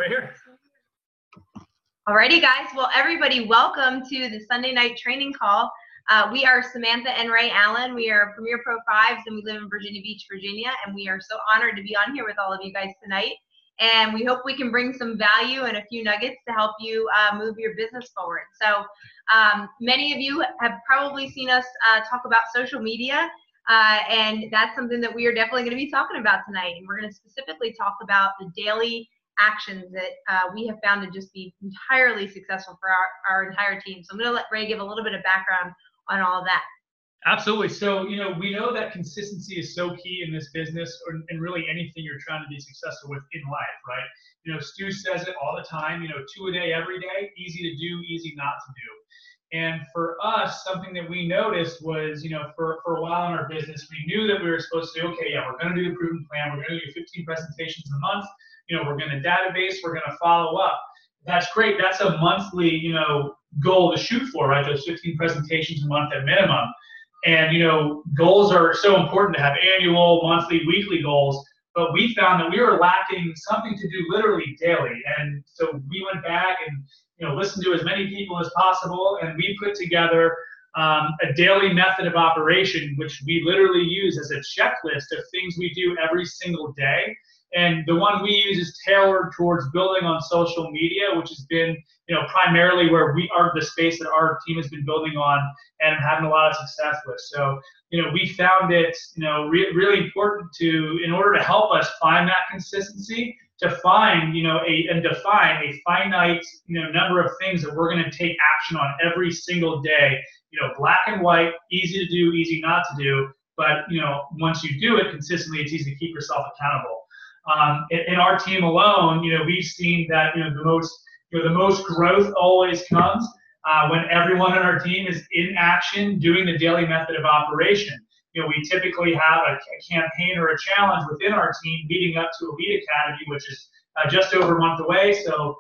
Right here. Alrighty, guys. Well, everybody, welcome to the Sunday night training call. We are Samantha and Ray Allen. We are Premier Pro 5s, and we live in Virginia Beach, Virginia. And we are so honored to be on here with all of you guys tonight. And we hope we can bring some value and a few nuggets to help you move your business forward. So many of you have probably seen us talk about social media. And that's something that we are definitely going to be talking about tonight. And we're going to specifically talk about the daily actions that we have found to just be entirely successful for our entire team. So I'm going to let Ray give a little bit of background on all of that. Absolutely. So, we know that consistency is so key in this business, or in really anything you're trying to be successful with in life, right? Stu says it all the time, 2 a day, every day, easy to do, easy not to do. And for us, something that we noticed was, for a while in our business, we knew that we were supposed to, okay, yeah, we're going to do the proven plan. We're going to do 15 presentations a month. We're going to database. We're going to follow up. That's great. That's a monthly, goal to shoot for, right? Those 15 presentations a month at minimum. And, goals are so important to have annual, monthly, weekly goals. But we found that we were lacking something to do literally daily. And so we went back and, listened to as many people as possible. And we put together a daily method of operation, which we literally use as a checklist of things we do every single day. And the one we use is tailored towards building on social media, which has been, primarily where we are, the space that our team has been building on and having a lot of success with. So, we found it, really important in order to help us find that consistency, to find, and define a finite, number of things that we're going to take action on every single day, black and white, easy to do, easy not to do. But, once you do it consistently, it's easy to keep yourself accountable. In our team alone, we've seen that the most growth always comes when everyone on our team is in action doing the daily method of operation. We typically have a campaign or a challenge within our team leading up to Elite Academy, which is just over a month away. So,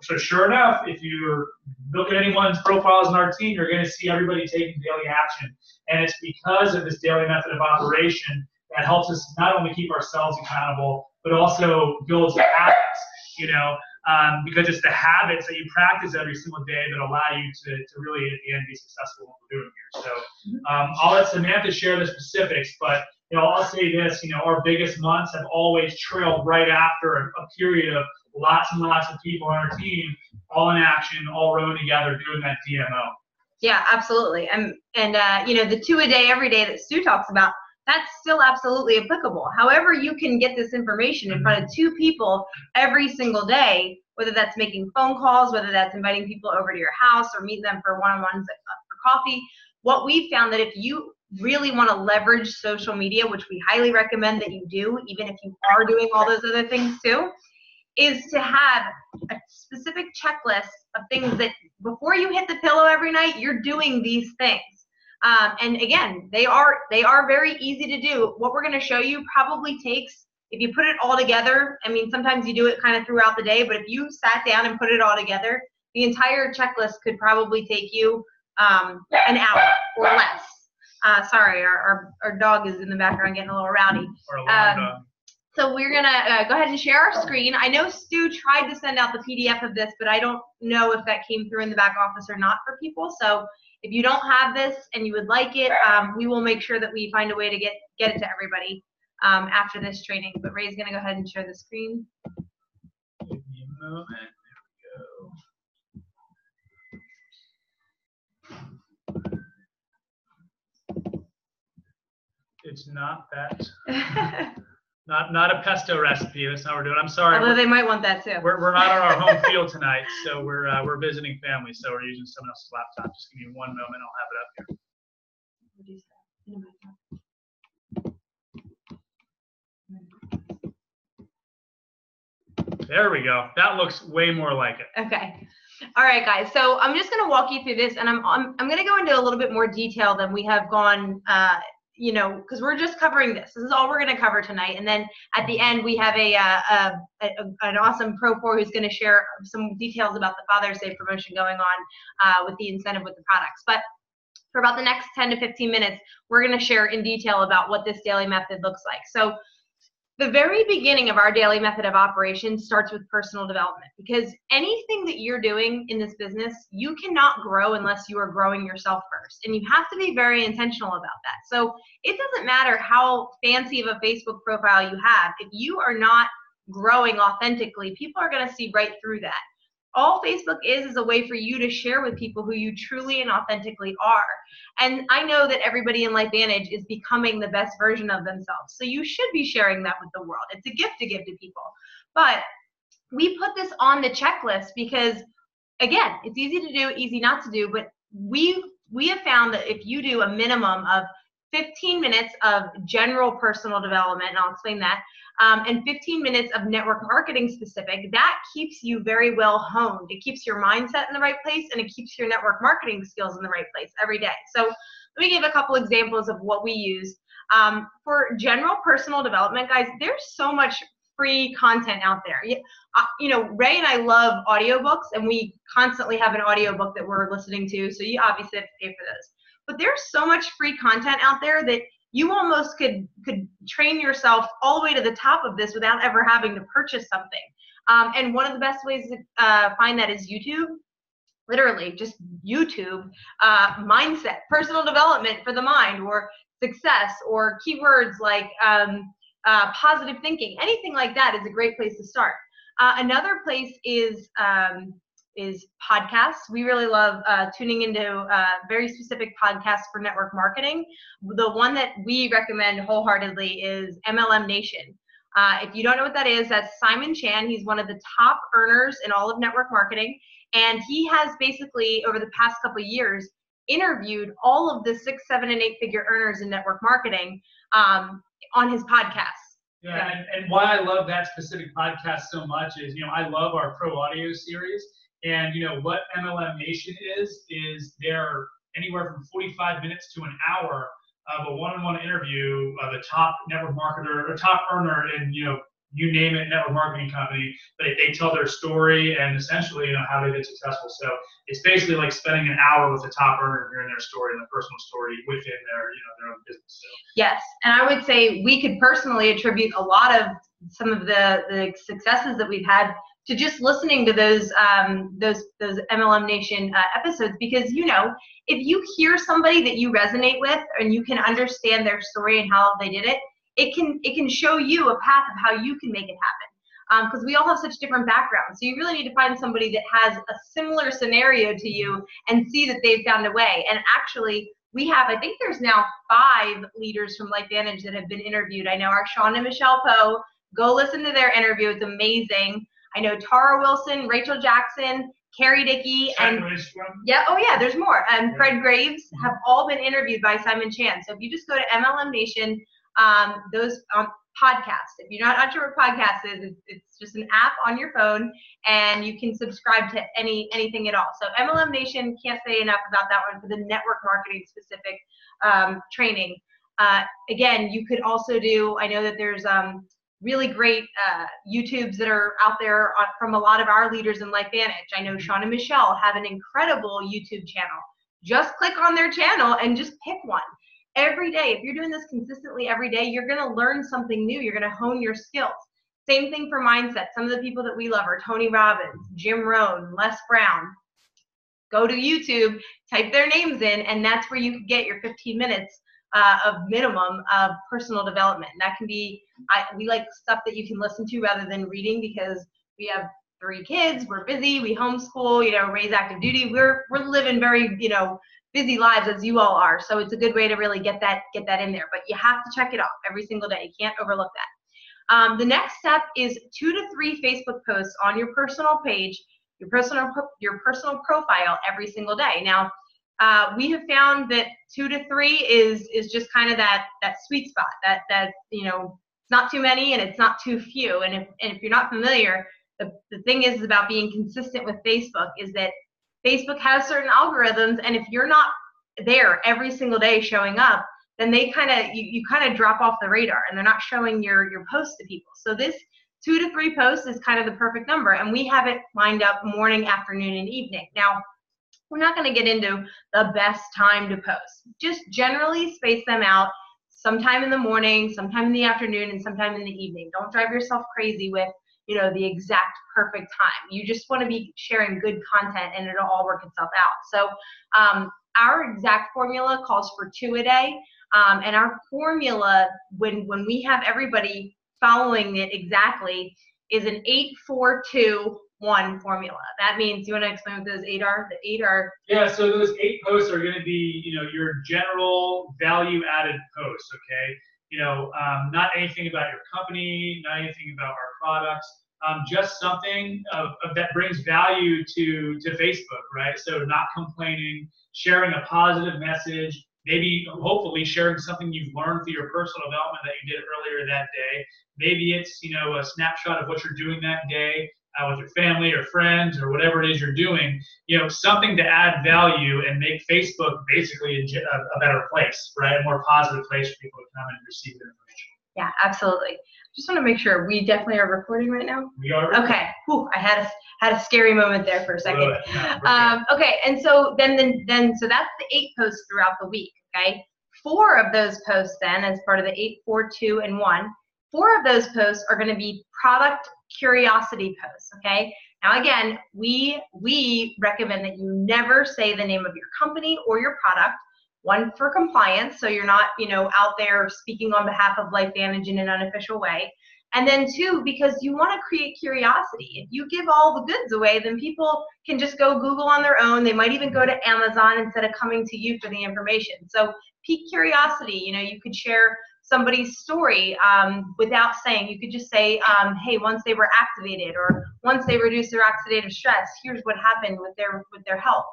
so sure enough, if you look at anyone's profiles in our team, you're going to see everybody taking daily action. And it's because of this daily method of operation that helps us not only keep ourselves accountable, but also builds habits, because it's the habits that you practice every single day that allow you to really, at the end, be successful in what we're doing here. So I'll let Samantha share the specifics, but I'll say this, our biggest months have always trailed right after a period of lots and lots of people on our team, all in action, all rowing together, doing that DMO. Yeah, absolutely. And the 2 a day, every day that Stu talks about, that's still absolutely applicable. However, you can get this information in front of 2 people every single day, whether that's making phone calls, whether that's inviting people over to your house or meeting them for one-on-ones for coffee. What we found that if you really want to leverage social media, which we highly recommend that you do, even if you are doing all those other things too, is to have a specific checklist of things that before you hit the pillow every night, you're doing these things. And again, they are very easy to do. What we're going to show you probably takes, if you put it all together, I mean, sometimes you do it kind of throughout the day, but if you sat down and put it all together, the entire checklist could probably take you an hour or less. Sorry, our dog is in the background getting a little rowdy. So we're going to go ahead and share our screen. I know Stu tried to send out the PDF of this, but I don't know if that came through in the back office or not for people. So if you don't have this and you would like it, we will make sure that we find a way to get it to everybody after this training. But Ray's going to go ahead and share the screen. Give me a moment. There we go. It's not that. Not a pesto recipe. That's not what we're doing. I'm sorry. Although they might want that too. We're not on our home field tonight, so we're visiting family, so we're using someone else's laptop. Just give me one moment. I'll have it up here. There we go. That looks way more like it. Okay. All right, guys. So I'm just going to walk you through this, and I'm going to go into a little bit more detail than we have gone. Because we're just covering this. This is all we're going to cover tonight. And then at the end, we have an awesome Pro 4 who's going to share some details about the Father's Day promotion going on with the incentive with the products. But for about the next 10 to 15 minutes, we're going to share in detail about what this daily method looks like. So The very beginning of our daily method of operation starts with personal development, because anything that you're doing in this business, you cannot grow unless you are growing yourself first. And you have to be very intentional about that. So it doesn't matter how fancy of a Facebook profile you have. If you are not growing authentically, people are going to see right through that. All Facebook is a way for you to share with people who you truly and authentically are. And I know that everybody in LifeVantage is becoming the best version of themselves. So you should be sharing that with the world. It's a gift to give to people. But we put this on the checklist because, again, it's easy to do, easy not to do. But we have found that if you do a minimum of 15 minutes of general personal development, and I'll explain that, and 15 minutes of network marketing specific, that keeps you very well honed. It keeps your mindset in the right place, and it keeps your network marketing skills in the right place every day. So let me give a couple examples of what we use. For general personal development, guys, there's so much free content out there. You know, Ray and I love audiobooks, and we constantly have an audiobook that we're listening to, so you obviously have to pay for those. But there's so much free content out there that you almost could train yourself all the way to the top of this without ever having to purchase something. And one of the best ways to find that is YouTube. Literally, just YouTube, mindset, personal development for the mind, or success, or keywords like positive thinking. Anything like that is a great place to start. Another place is podcasts. We really love tuning into very specific podcasts for network marketing. The one that we recommend wholeheartedly is MLM Nation. If you don't know what that is, that's Simon Chan. He's one of the top earners in all of network marketing. And he has basically, over the past couple of years, interviewed all of the 6, 7, and 8-figure earners in network marketing on his podcast. Yeah, and why I love that specific podcast so much is, you know, I love our Pro Audio series. And, you know, what MLM Nation is they're anywhere from 45 minutes to an hour of a one-on-one interview of a top network marketer or top earner in, you know, you name it, network marketing company, but they tell their story and essentially, you know, how they get successful. So it's basically like spending an hour with a top earner hearing their story and the personal story within their, you know, their own business. So. Yes, and I would say we could personally attribute a lot of some of the successes that we've had to just listening to those MLM Nation episodes, because, you know, if you hear somebody that you resonate with and you can understand their story and how they did it, it can show you a path of how you can make it happen. Because we all have such different backgrounds. So you really need to find somebody that has a similar scenario to you and see that they've found a way. And actually, we have, I think there's now 5 leaders from LifeVantage that have been interviewed. I know our Shawn and Michelle Poe. Go listen to their interview. It's amazing. I know Tara Wilson, Rachel Jackson, Carrie Dickey, and there's more. And Fred Graves have all been interviewed by Simon Chan. So if you just go to MLM Nation, those podcasts. If you're not sure what podcast is, it's just an app on your phone, and you can subscribe to anything at all. So MLM Nation, can't say enough about that one for the network marketing specific training. Again, you could also do, I know that there's really great YouTubes that are out there from a lot of our leaders in LifeVantage. I know Shawn and Michelle have an incredible YouTube channel. Just click on their channel and just pick one. Every day, if you're doing this consistently every day, you're going to learn something new. You're going to hone your skills. Same thing for mindset. Some of the people that we love are Tony Robbins, Jim Rohn, Les Brown. Go to YouTube, type their names in, and that's where you can get your 15 minutes of minimum of personal development. That can be, we like stuff that you can listen to rather than reading, because we have 3 kids, we're busy, we homeschool, you know, raise active duty. We're living very, you know, busy lives as you all are. So it's a good way to really get that in there. But you have to check it off every single day. You can't overlook that. The next step is 2 to 3 Facebook posts on your personal page, your personal profile every single day. Now, we have found that 2 to 3 is just kind of that sweet spot. That you know, it's not too many and it's not too few. And if you're not familiar, the thing is about being consistent with Facebook is that Facebook has certain algorithms, and if you're not there every single day showing up, then they you kind of drop off the radar, and they're not showing your posts to people. So this 2 to 3 posts is kind of the perfect number, and we have it lined up morning, afternoon, and evening. Now, we're not going to get into the best time to post. Just generally space them out sometime in the morning, sometime in the afternoon, and sometime in the evening. Don't drive yourself crazy with, you know, the exact perfect time. You just want to be sharing good content and it'll all work itself out. So our exact formula calls for 2 a day. And our formula, when we have everybody following it exactly, is an 8-4-2-1 formula. That means, you want to explain what those 8 are? The 8 are. Yeah, so those 8 posts are going to be, you know, your general value-added posts, okay? You know, not anything about your company, not anything about our products, just something that brings value to Facebook, right? So not complaining, sharing a positive message, maybe hopefully sharing something you've learned through your personal development that you did earlier that day. Maybe it's, you know, a snapshot of what you're doing that day with your family or friends or whatever it is you're doing, you know, something to add value and make Facebook basically a better place, right? A more positive place for people to come and receive the information. Yeah, absolutely. Just want to make sure we definitely are recording right now. We are recording. Okay. Whew, I had a scary moment there for a second. No, okay, and so then so that's the 8 posts throughout the week. Okay, 4 of those posts then, as part of the 8-4-2-1, 4 of those posts are going to be product curiosity posts. Okay. Now again, we recommend that you never say the name of your company or your product. 1, for compliance, so you're not, you know, out there speaking on behalf of LifeVantage in an unofficial way. And then 2, because you want to create curiosity. If you give all the goods away, then people can just go Google on their own. They might even go to Amazon instead of coming to you for the information. So pique curiosity. You know, you could share somebody's story without saying. You could just say, hey, once they were activated, or once they reduced their oxidative stress, here's what happened with their health.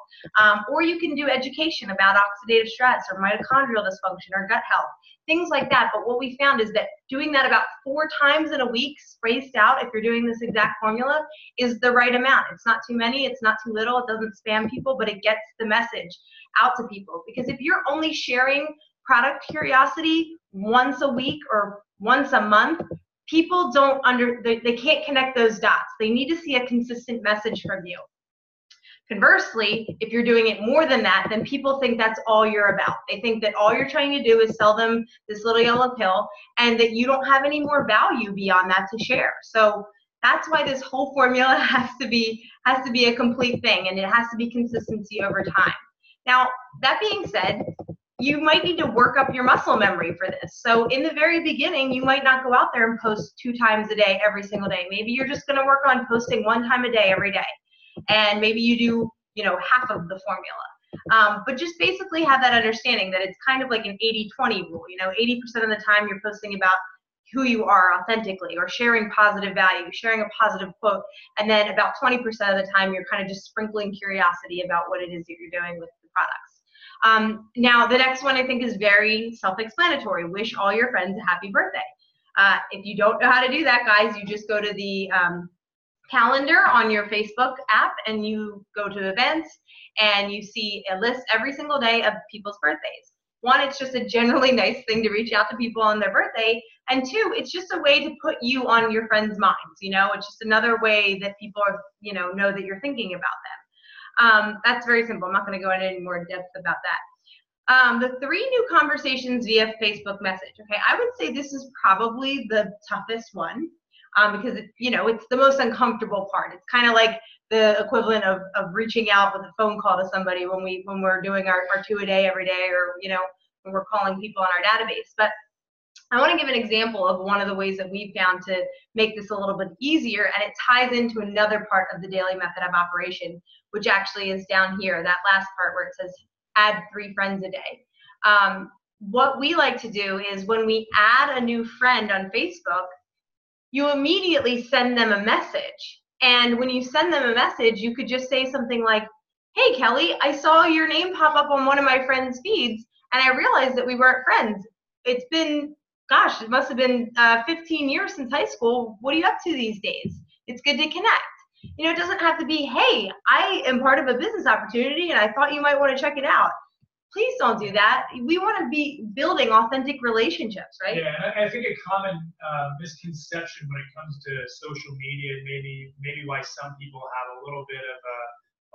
Or you can do education about oxidative stress or mitochondrial dysfunction or gut health, things like that. But what we found is that doing that about 4 times in a week, spaced out, if you're doing this exact formula, is the right amount. It's not too many, it's not too little, it doesn't spam people, but it gets the message out to people. Because if you're only sharing product curiosity once a week or once a month, people they can't connect those dots. They need to see a consistent message from you. Conversely, if you're doing it more than that, then people think that's all you're about. They think that all you're trying to do is sell them this little yellow pill and that you don't have any more value beyond that to share. So that's why this whole formula has to be a complete thing, and it has to be consistency over time. Now, that being said, you might need to work up your muscle memory for this. So in the very beginning, you might not go out there and post 2 times a day every single day. Maybe you're just going to work on posting 1 time a day every day. And maybe you do, you know, half of the formula. But just basically have that understanding that it's kind of like an 80-20 rule. You know, 80% of the time you're posting about who you are authentically, or sharing positive value, sharing a positive quote. And then about 20% of the time you're kind of just sprinkling curiosity about what it is that you're doing with the products. Now, the next one I think is very self-explanatory. Wish all your friends a happy birthday. If you don't know how to do that, guys, you just go to the calendar on your Facebook app and you go to events and you see a list every single day of people's birthdays. 1, it's just a generally nice thing to reach out to people on their birthday. And 2, it's just a way to put you on your friends' minds. You know, it's just another way that people are, you know that you're thinking about them. That's very simple. I'm not going to go into any more depth about that. The 3 new conversations via Facebook message. Okay, I would say this is probably the toughest one because it's the most uncomfortable part. It's kind of like the equivalent of reaching out with a phone call to somebody when we're doing our 2 a day every day, or when we're calling people on our database. But I want to give an example of one of the ways that we've found to make this a little bit easier, and it ties into another part of the daily method of operation, which actually is down here, that last part where it says add 3 friends a day. What we like to do is when we add a new friend on Facebook, you immediately send them a message. And when you send them a message, you could just say something like, hey, Kelly, I saw your name pop up on one of my friend's feeds, and I realized that we weren't friends. It's been, gosh, it must have been 15 years since high school. What are you up to these days? It's good to connect. It doesn't have to be, hey, I am part of a business opportunity, and I thought you might want to check it out. Please don't do that. We want to be building authentic relationships, right? Yeah, and I think a common misconception when it comes to social media, maybe why some people have a little bit of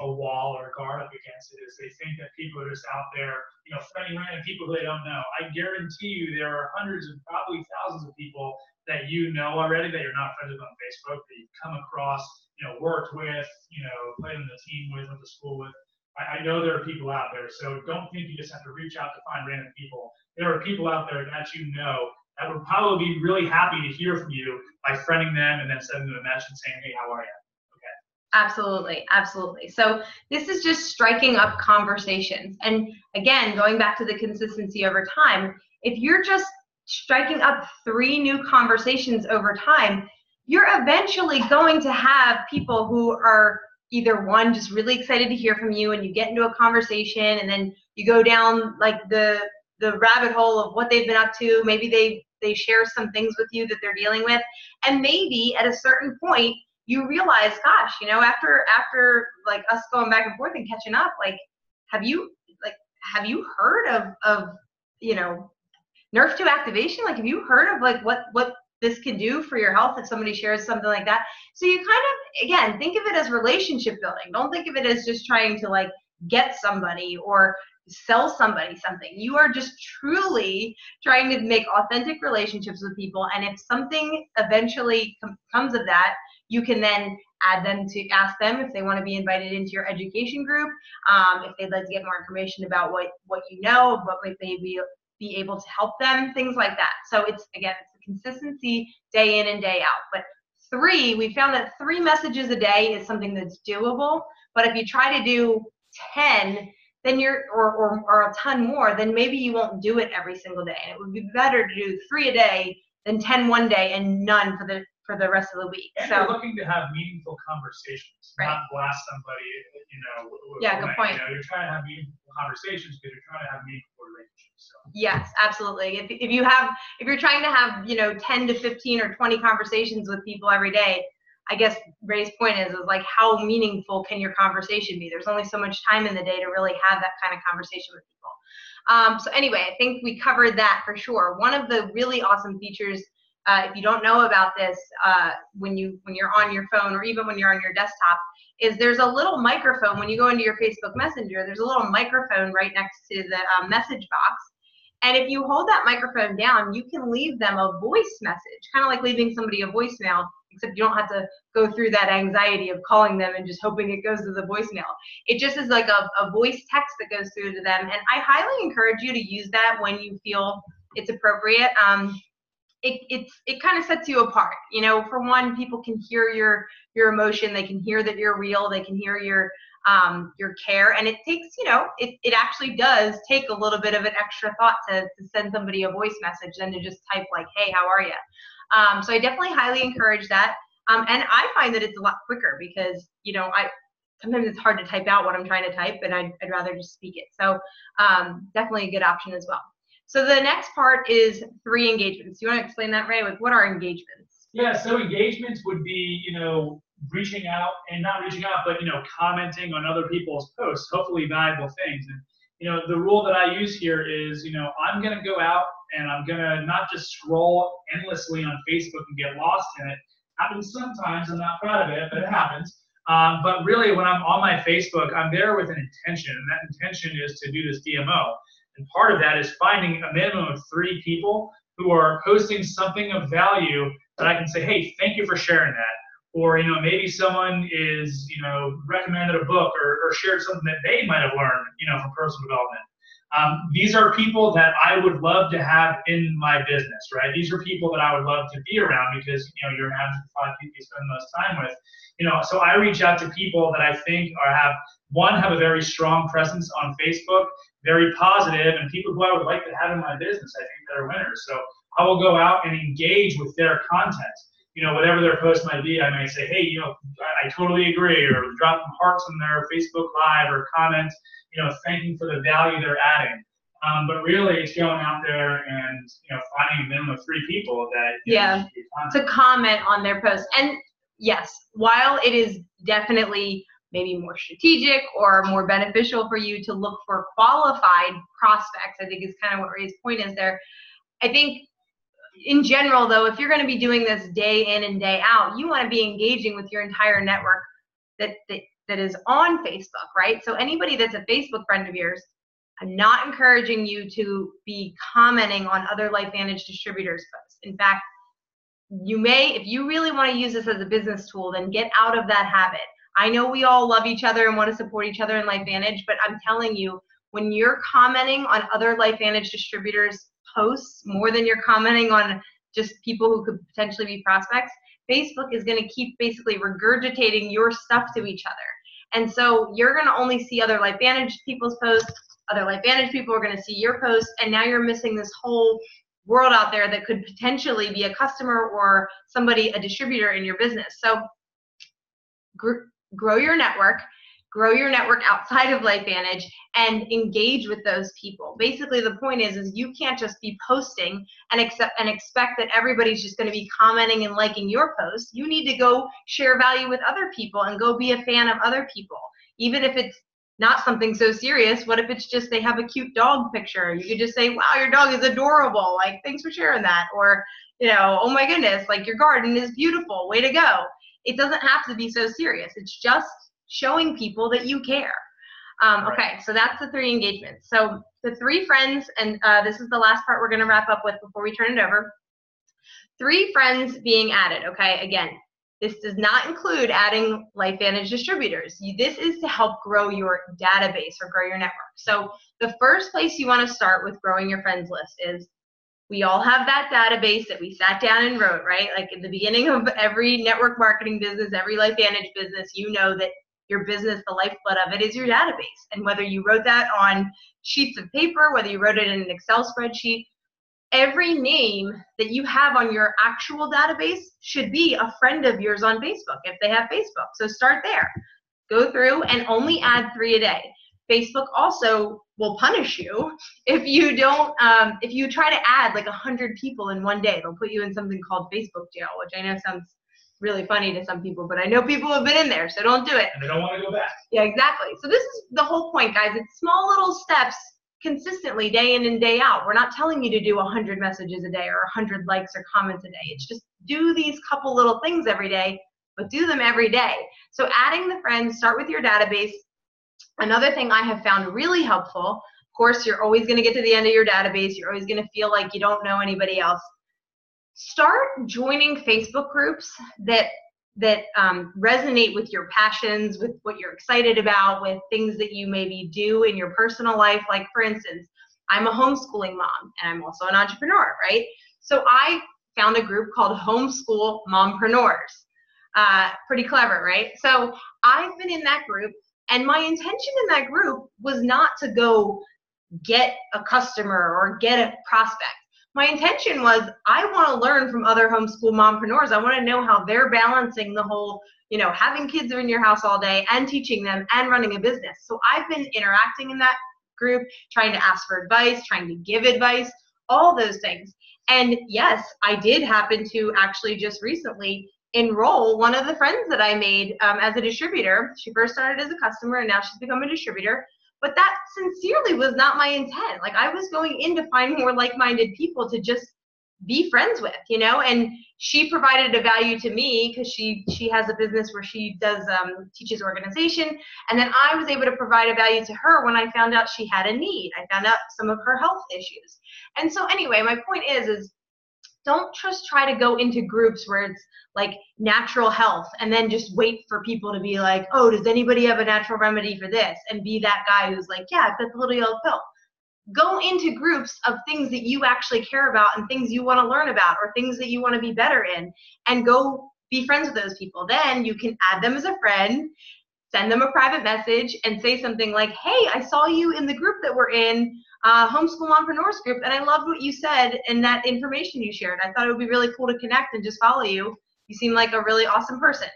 a wall or a guard up against it, is they think that people are just out there, friendly random people who they don't know. I guarantee you there are hundreds and probably thousands of people that you know already that you're not friends with on Facebook, that you've come across, worked with, played on the team with, went to school with. I know there are people out there, so don't think you just have to reach out to find random people. There are people out there that that would probably be really happy to hear from you by friending them and then sending them a message and saying, hey, how are you? Absolutely, absolutely. So this is just striking up conversations. And again, going back to the consistency over time, if you're just striking up 3 new conversations over time, you're eventually going to have people who are either one, just really excited to hear from you, and you get into a conversation and then you go down like the rabbit hole of what they've been up to. Maybe they share some things with you that they're dealing with. And maybe at a certain point, you realize, gosh, after like us going back and forth and catching up, like, have you heard of Nerf 2 activation? Like, have you heard of like what this can do for your health if somebody shares something like that? So you kind of, again, think of it as relationship building. Don't think of it as just trying to like get somebody or sell somebody something. You are just truly trying to make authentic relationships with people. And if something eventually comes of that, you can then add them to ask them if they want to be invited into your education group, if they'd like to get more information about what you know, what might maybe be able to help them, things like that. So it's a consistency day in and day out. But we found that 3 messages a day is something that's doable. But if you try to do 10, then or a ton more, then maybe you won't do it every single day. And it would be better to do 3 a day than 10 one day and none for the rest of the week. And you're looking to have meaningful conversations, right. Not blast somebody, Yeah, good point. You're trying to have meaningful conversations because you're trying to have meaningful relationships. So. Yes, absolutely. If you're trying to have 10 to 15 or 20 conversations with people every day, I guess Ray's point is like, how meaningful can your conversation be? There's only so much time in the day to really have that kind of conversation with people. So anyway, I think we covered that for sure. One of the really awesome features, if you don't know about this, when you're on your phone or even when you're on your desktop, is there's a little microphone. When you go into your Facebook Messenger, there's a little microphone right next to the message box. And if you hold that microphone down, you can leave them a voice message, kind of like leaving somebody a voicemail, except you don't have to go through that anxiety of calling them and just hoping it goes to the voicemail. It just is like a voice text that goes through to them. And I highly encourage you to use that when you feel it's appropriate. It kind of sets you apart. For one, people can hear your emotion. They can hear that you're real. They can hear your care. And it takes, it actually does take a little bit of an extra thought to send somebody a voice message than to just type like, hey, how are you? So I definitely highly encourage that. And I find that it's a lot quicker because, sometimes it's hard to type out what I'm trying to type, and I'd rather just speak it. So definitely a good option as well. So the next part is 3 engagements. You want to explain that, Ray? Like, what are engagements? Yeah, so engagements would be, reaching out, and not reaching out, but, commenting on other people's posts, hopefully valuable things. And, the rule that I use here is, I'm going to go out and I'm going to not just scroll endlessly on Facebook and get lost in it. Happens sometimes, I'm not proud of it, but it happens. But really, when I'm on my Facebook, I'm there with an intention, and that intention is to do this DMO. And part of that is finding a minimum of 3 people who are posting something of value that I can say, hey, thank you for sharing that. Or, maybe someone is, recommended a book or shared something that they might have learned, from personal development. These are people that I would love to have in my business, right? These are people that I would love to be around because, you're an average of 5 people you spend the most time with. So I reach out to people that I think have a very strong presence on Facebook, very positive, and people who I would like to have in my business. I think that are winners. So I will go out and engage with their content. Whatever their post might be, I may say, hey, I totally agree, or drop some hearts on their Facebook Live or comment, thanking for the value they're adding. But really, it's going out there and finding a minimum of 3 people that to comment on their post. And yes, while it is definitely maybe more strategic or more beneficial for you to look for qualified prospects, I think is kind of what Ray's point is there. I think in general, though, if you're going to be doing this day in and day out, you want to be engaging with your entire network that that is on Facebook, right? So anybody that's a Facebook friend of yours, I'm not encouraging you to be commenting on other LifeVantage distributors' posts. In fact, you may, if you really want to use this as a business tool, then get out of that habit. I know we all love each other and want to support each other in LifeVantage, but I'm telling you, when you're commenting on other LifeVantage distributors' posts more than you're commenting on just people who could potentially be prospects, Facebook is going to keep basically regurgitating your stuff to each other. And so you're going to only see other LifeVantage people's posts, other LifeVantage people are going to see your posts, and now you're missing this whole world out there that could potentially be a customer or somebody, a distributor in your business. So grow your network outside of LifeVantage and engage with those people. Basically, the point is you can't just be posting and expect that everybody's just going to be commenting and liking your posts. You need to go share value with other people and go be a fan of other people. Even if it's not something so serious, what if it's just they have a cute dog picture? You could just say, wow, your dog is adorable. Like, thanks for sharing that. Or, you know, oh my goodness, like your garden is beautiful. Way to go. It doesn't have to be so serious. It's just showing people that you care. Okay, so that's the 3 engagements. So the 3 friends, and this is the last part we're going to wrap up with before we turn it over. 3 friends being added, okay? Again, this does not include adding LifeVantage distributors. This is to help grow your database or grow your network. So the first place you want to start with growing your friends list is, we all have that database that we sat down and wrote, right? Like in the beginning of every network marketing business, every LifeVantage business, you know that your business, the lifeblood of it is your database. And whether you wrote that on sheets of paper, whether you wrote it in an Excel spreadsheet, every name that you have on your actual database should be a friend of yours on Facebook if they have Facebook. So start there. Go through and only add 3 a day. Facebook also will punish you if you don't, if you try to add like 100 people in one day. They'll put you in something called Facebook jail, which I know sounds really funny to some people, but I know people have been in there, so don't do it. And they don't want to go back. Yeah, exactly. So this is the whole point, guys. It's small little steps consistently day in and day out. We're not telling you to do 100 messages a day or 100 likes or comments a day. It's just do these couple little things every day, but do them every day. So adding the friends, start with your database. Another thing I have found really helpful, of course, you're always going to get to the end of your database. You're always going to feel like you don't know anybody else. Start joining Facebook groups that resonate with your passions, with what you're excited about, with things that you maybe do in your personal life. Like, for instance, I'm a homeschooling mom, and I'm also an entrepreneur, right? So I found a group called Homeschool Mompreneurs. Pretty clever, right? So I've been in that group, and my intention in that group was not to go get a customer or get a prospect. My intention was, I want to learn from other homeschool mompreneurs. I want to know how they're balancing the whole, you know, having kids in your house all day and teaching them and running a business. So I've been interacting in that group, trying to ask for advice, trying to give advice, all those things. And yes, I did happen to actually just recently enroll one of the friends that I made as a distributor. She first started as a customer and now she's become a distributor. But that sincerely was not my intent. Like, I was going in to find more like-minded people to just be friends with, you know, and she provided a value to me because she has a business where she does teaches organization, and then I was able to provide a value to her when I found out she had a need. I found out some of her health issues. And so anyway, my point is don't just try to go into groups where it's like natural health and then just wait for people to be like, oh, does anybody have a natural remedy for this? And be that guy who's like, yeah, I've got the little yellow pill. Go into groups of things that you actually care about and things you want to learn about or things that you want to be better in, and go be friends with those people. Then you can add them as a friend, send them a private message and say something like, hey, I saw you in the group that we're in, Homeschool Mompreneurs group, and I loved what you said and that information you shared. I thought it would be really cool to connect and just follow you. You seem like a really awesome person.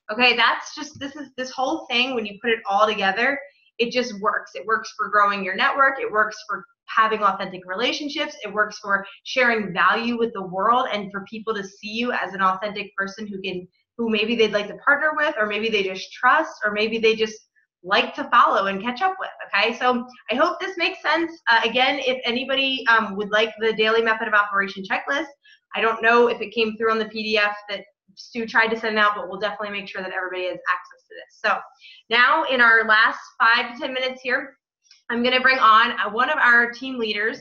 Okay, that's just, this whole thing, when you put it all together, it just works. It works for growing your network. It works for having authentic relationships. It works for sharing value with the world and for people to see you as an authentic person who maybe they'd like to partner with, or maybe they just trust, or maybe they just like to follow and catch up with. Okay, so I hope this makes sense. Again, if anybody would like the daily method of operation checklist, I don't know if it came through on the PDF that Stu tried to send out, but we'll definitely make sure that everybody has access to this. So Now, in our last 5 to 10 minutes here, I'm going to bring on one of our team leaders.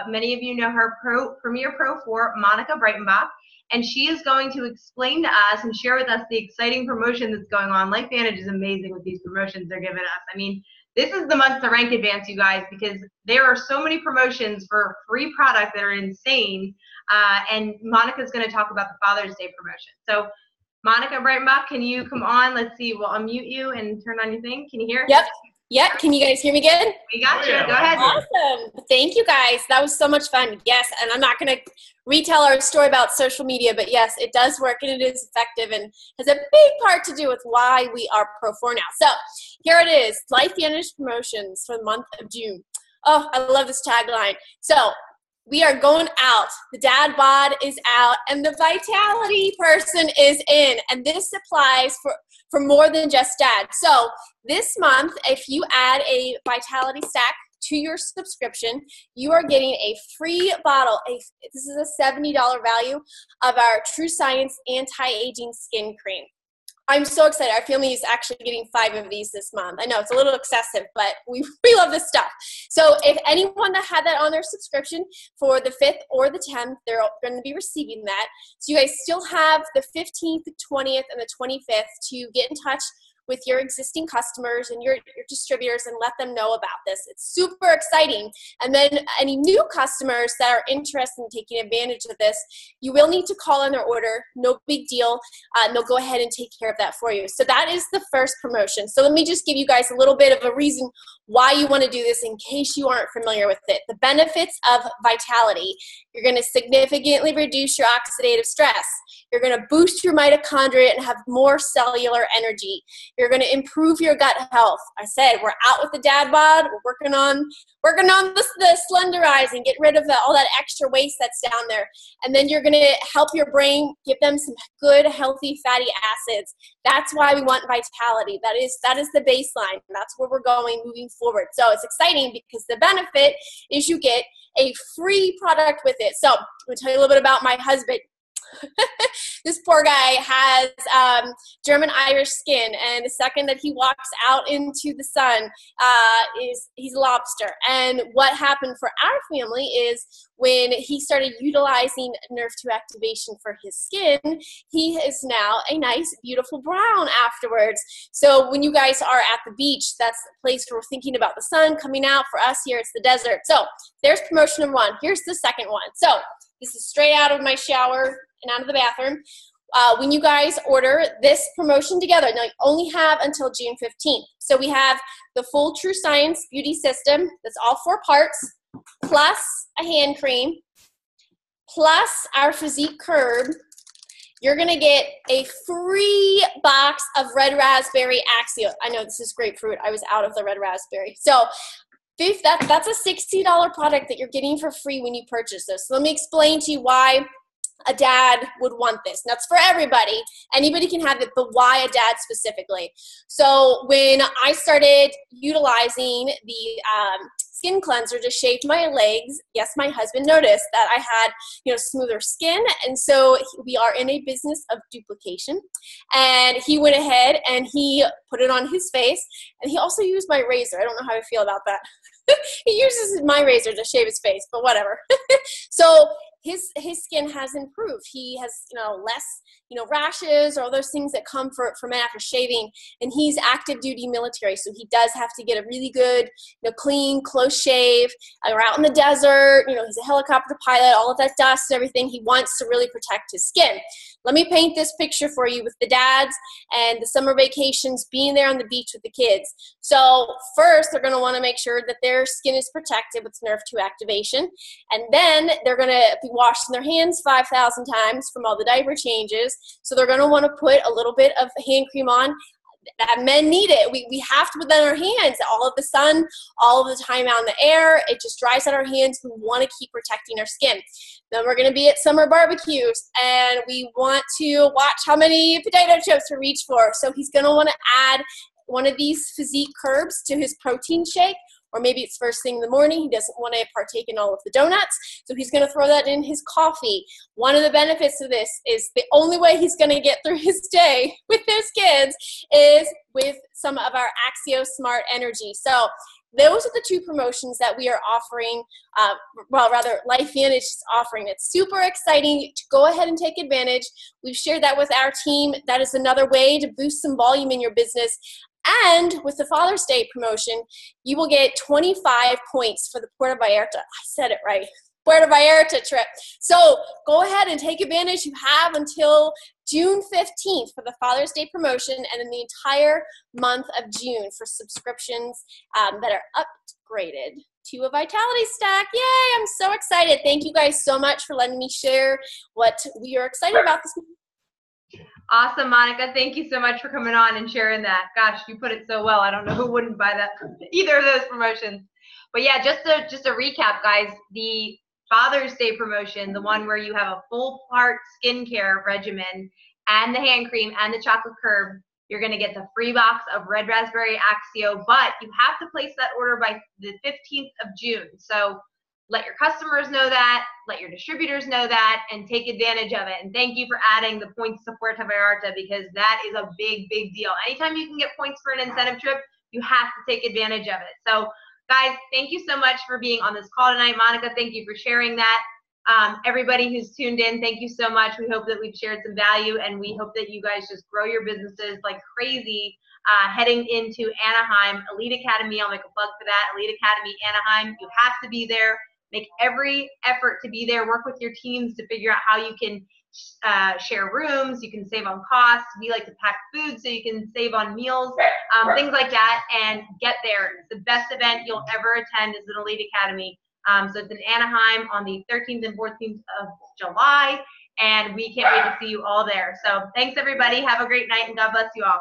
Many of you know her, Premier Pro 4, Monica Breitenback, and she is going to explain to us and share with us the exciting promotion that's going on. LifeVantage is amazing with these promotions they're giving us. I mean, this is the month to rank advance, you guys, because there are so many promotions for free product that are insane. And Monica's going to talk about the Father's Day promotion. So, Monica Breitenbach, can you come on? Let's see. We'll unmute you and turn on your thing. Can you hear? Yep. Can you guys hear me good? We got you. Go ahead. Awesome. Thank you, guys. That was so much fun. Yes, and I'm not going to retell our story about social media, but yes, it does work and it is effective and has a big part to do with why we are Pro 4 now. So here it is, LifeVantage promotions for the month of June. Oh, I love this tagline. So we are going out. The dad bod is out and the vitality person is in. And this applies for more than just dad. So this month, if you add a vitality stack to your subscription, you are getting a free bottle. This is a $70 value of our True Science Anti-Aging Skin Cream. I'm so excited. Our family is actually getting 5 of these this month. I know it's a little excessive, but we love this stuff. So if anyone that had that on their subscription for the 5th or the 10th, they're going to be receiving that. So you guys still have the 15th, the 20th, and the 25th to get in touch with your existing customers and your distributors and let them know about this. It's super exciting. And then any new customers that are interested in taking advantage of this, you will need to call in their order. No big deal. And they'll go ahead and take care of that for you. So that is the first promotion. So let me just give you guys a little bit of a reason why you want to do this in case you aren't familiar with it. The benefits of vitality. You're going to significantly reduce your oxidative stress. You're going to boost your mitochondria and have more cellular energy. You're going to improve your gut health. I said we're out with the dad bod. We're working on the slenderizing, get rid of all that extra waste that's down there. And then you're going to help your brain, give them some good, healthy fatty acids. That's why we want vitality. That is the baseline. That's where we're going moving forward. So it's exciting because the benefit is you get a free product with it. So I'm going to tell you a little bit about my husband. This poor guy has German-Irish skin, and the second that he walks out into the sun, he's a lobster. And what happened for our family is when he started utilizing Nerve 2 activation for his skin, he is now a nice, beautiful brown afterwards. So when you guys are at the beach, that's the place where we're thinking about the sun coming out. For us here, it's the desert. So there's promotion number 1. Here's the second one. So this is straight out of my shower and out of the bathroom. When you guys order this promotion together, now you only have until June 15th. So we have the full True Science Beauty System. That's all 4 parts, plus a hand cream, plus our Physique Curb. You're going to get a free box of red raspberry Axio. I know this is grapefruit. I was out of the red raspberry. So that's a $60 product that you're getting for free when you purchase this. So let me explain to you why a dad would want this. And that's for everybody. Anybody can have it, but why a dad specifically? So when I started utilizing the skin cleanser to shave my legs, yes, my husband noticed that I had, smoother skin. And so we are in a business of duplication. And he went ahead and he put it on his face. And he also used my razor. I don't know how I feel about that. He uses my razor to shave his face, but whatever. So his skin has improved. He has, less, rashes or all those things that come for men after shaving. And he's active duty military. So he does have to get a really good, clean, close shave. We're out in the desert. He's a helicopter pilot, all of that dust and everything. He wants to really protect his skin. Let me paint this picture for you with the dads and the summer vacations being there on the beach with the kids. So first, they're going to want to make sure that their skin is protected with Nerve 2 activation. And then they're going to be washing their hands 5,000 times from all the diaper changes. So they're going to want to put a little bit of hand cream on. That men need it. We have to put that in our hands. All of the sun, all of the time out in the air, it just dries out our hands. We want to keep protecting our skin. Then we're going to be at summer barbecues, and we want to watch how many potato chips we reach for. So he's going to want to add one of these Physique Curbs to his protein shake. or maybe it's first thing in the morning. He doesn't want to partake in all of the donuts, so he's going to throw that in his coffee. One of the benefits of this is the only way he's going to get through his day with his kids is with some of our Axio Smart Energy. So those are the two promotions that we are offering, LifeVantage is offering. It's super exciting to go ahead and take advantage. We've shared that with our team. That is another way to boost some volume in your business. And with the Father's Day promotion, you will get 25 points for the Puerto Vallarta. I said it right. Puerto Vallarta trip. So go ahead and take advantage. You have until June 15th for the Father's Day promotion, and then the entire month of June for subscriptions that are upgraded to a Vitality Stack. Yay, I'm so excited. Thank you guys so much for letting me share what we are excited about this morning. Awesome, Monica. Thank you so much for coming on and sharing that. Gosh, you put it so well. I don't know who wouldn't buy that, either of those promotions. But yeah, just to recap, guys, the Father's Day promotion, the one where you have a full part skincare regimen and the hand cream and the chocolate curb, you're going to get the free box of Red Raspberry Axio, but you have to place that order by the 15th of June. So let your customers know that, let your distributors know that, and take advantage of it. And thank you for adding the points to Puerto Vallarta, because that is a big, big deal. Anytime you can get points for an incentive trip, you have to take advantage of it. So guys, thank you so much for being on this call tonight. Monica, thank you for sharing that. Everybody who's tuned in, thank you so much. We hope that we've shared some value, and we hope that you guys just grow your businesses like crazy heading into Anaheim. Elite Academy, I'll make a plug for that. Elite Academy Anaheim, you have to be there. Make every effort to be there. Work with your teams to figure out how you can share rooms, you can save on costs. We like to pack food so you can save on meals, things like that, and get there. It's the best event you'll ever attend is an Elite Academy. So it's in Anaheim on the 13th and 14th of July, and we can't wait to see you all there. So thanks, everybody. Have a great night, and God bless you all.